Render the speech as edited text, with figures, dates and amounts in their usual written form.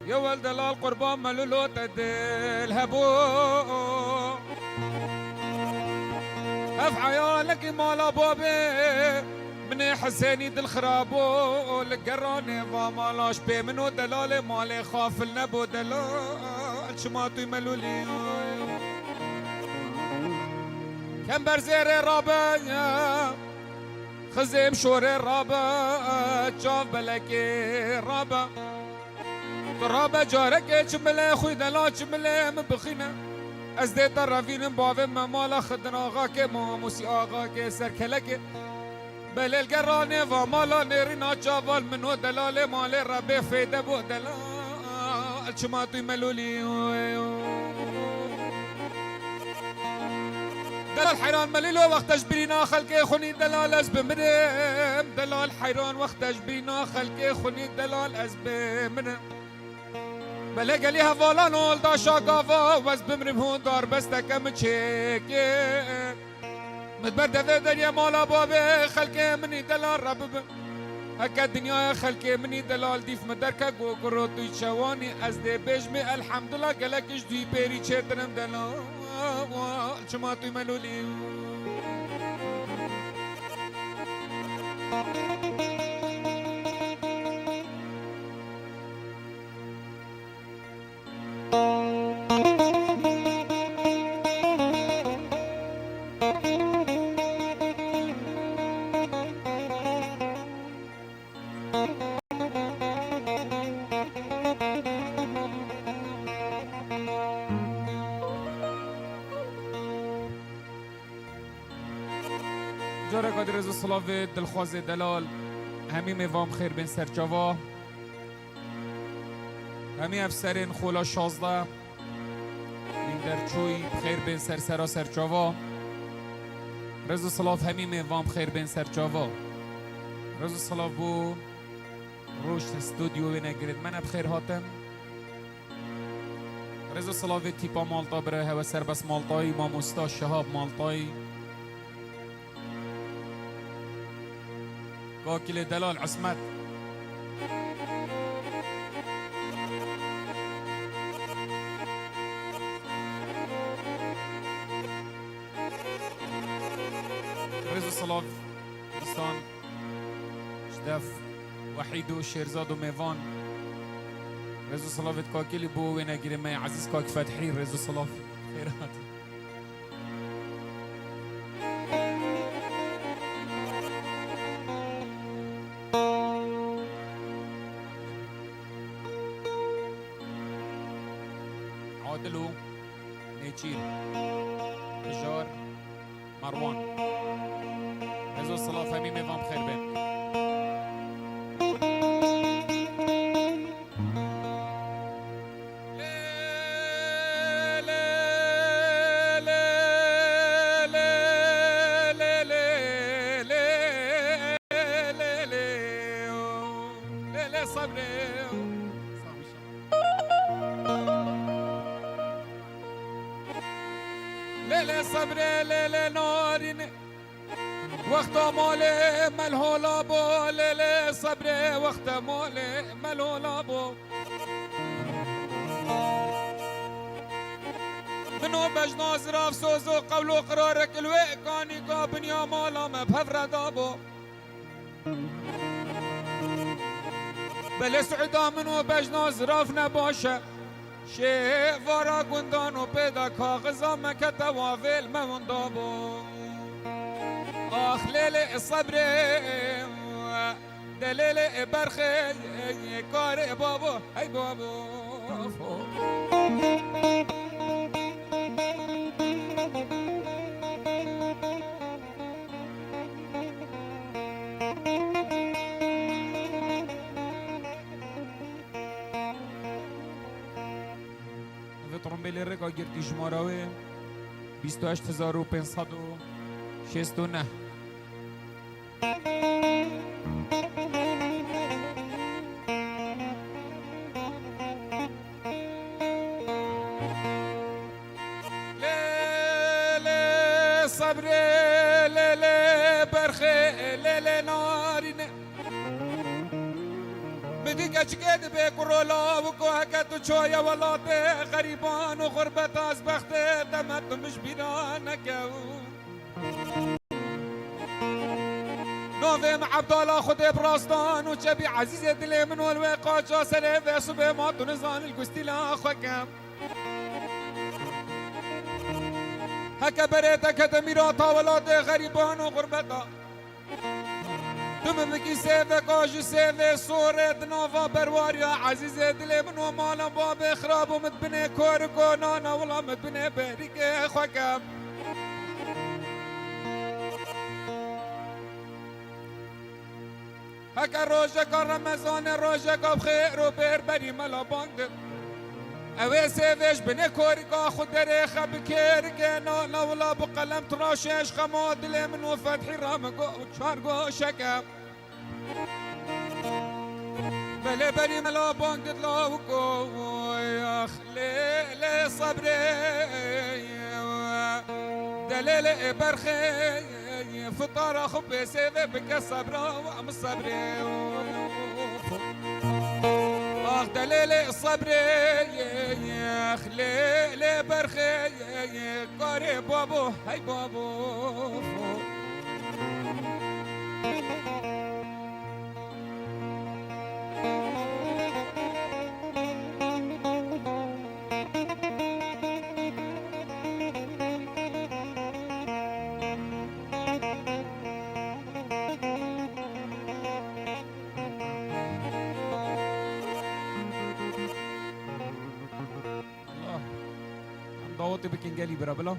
يا ولد القربان ملولو تدل هبو اف عيالك مال بابي من حسيني دل خرابو لقراني ومالاش بي منو دلالي مالي خاف النبو دلال شماتو ملولي كم برزير رابا خزيم شوري رابا جاف بلكي رابا رابا جارك چمله خوی دلا چمله مبخینه از ده طرفین باوه ممالا خدن آقا که ماموسی آقا که سرکله که بلیل گرانه و مالا نیرینا چاوال منو دلال مال ربه فیده بو دلال چما توی ملولی دلال حیران ملیلو وقتش برینا خلقه خونی دلال از بمرم دلال حیران وقتش برینا خلقه خونی دلال از بمرم بله گلی حوالا نول دا شاقافا وز بمرم هون دار بستکم چکه مدبر دوه دریا مالا بابه خلقه منی دلال رب هکا دنیا خلقه منی دلال دیف مدرکه گو کرو توی چوانی از ده بجمه الحمدلله گلکش دوی پیری چترم دلال چما توی ملولی جاره قادر از صلاف دلخواز دلال همی میوام خیر بین سرچاوا همی افسرین خولا 16 این درچوی خیر بین سرسرا سرچاوا رز صلاف همی میوام خیر بین سرچاوا رز صلاف بو روش استودیو نگرید من بخیر هاتم رز صلاف تیپا مالتا بره هوا سر بس مالتایی ما مستا شهاب مالتایی قاكل دلال عصمت رزو صلاف دستان شدف وحيد وشيرزاد وميفان رزو صلاف كاكلي بو وين اجري ما عزيز كاك فتحي رزو صلاف خيرات عادلو نيتشير بجار مروان رزو الصلاة همي ميفان بخير بين ليلة صبري ليلة نارين وقت مالي ملهولا بو ليلة صبري وقت مالي ملهولا بو منو بجنا زراف سوزو قولو قرارك الوئكاني قابن يا مالا مبهفر دابو بل سعدا منو بجنا زراف نباشه شیع وارا گندان و پیدا کاغذا مکت وافل موندابو آخ لیل صبر دلیل برخی کار بابو ای بابو ترمبیل رکا گرتی شماراوه 28569 لیل صبر لیل برخه لیل نارینه بدی چکید به کرولا و کوهکت و چویا ولاته غریبان و غربت از بخته دمت مش بینا نکو نوفم عبدالله خود براستان و چبی عزیز دل من والوقاچا سره و صبح ما تنزان القستيلا خوكم هكا بريتك تميراتا ولاد غريبان و غربتا تم بكي سيفك آج سيف صورت نوفا برواريا عزيز دل من ومالا باب خراب ومتبني كوركو نانا ولا متبني بريك خوكم هكا روجك رمضان روجك بخير وبير بري ملا باند اوه سيفش بني كوريكا خدري خبكيرك نانا ولا بقلم تراشش خماد من وفتحي رامقو وشارقو شكا بلي بري ملا باند لاوكو يا خليل صبري دليل برخي فطار خب سيف بك الصبر وام الصبر اخ دليل الصبر يا خليل برخي قاري بابو هاي بابو ضوطي بكنجالي برابلا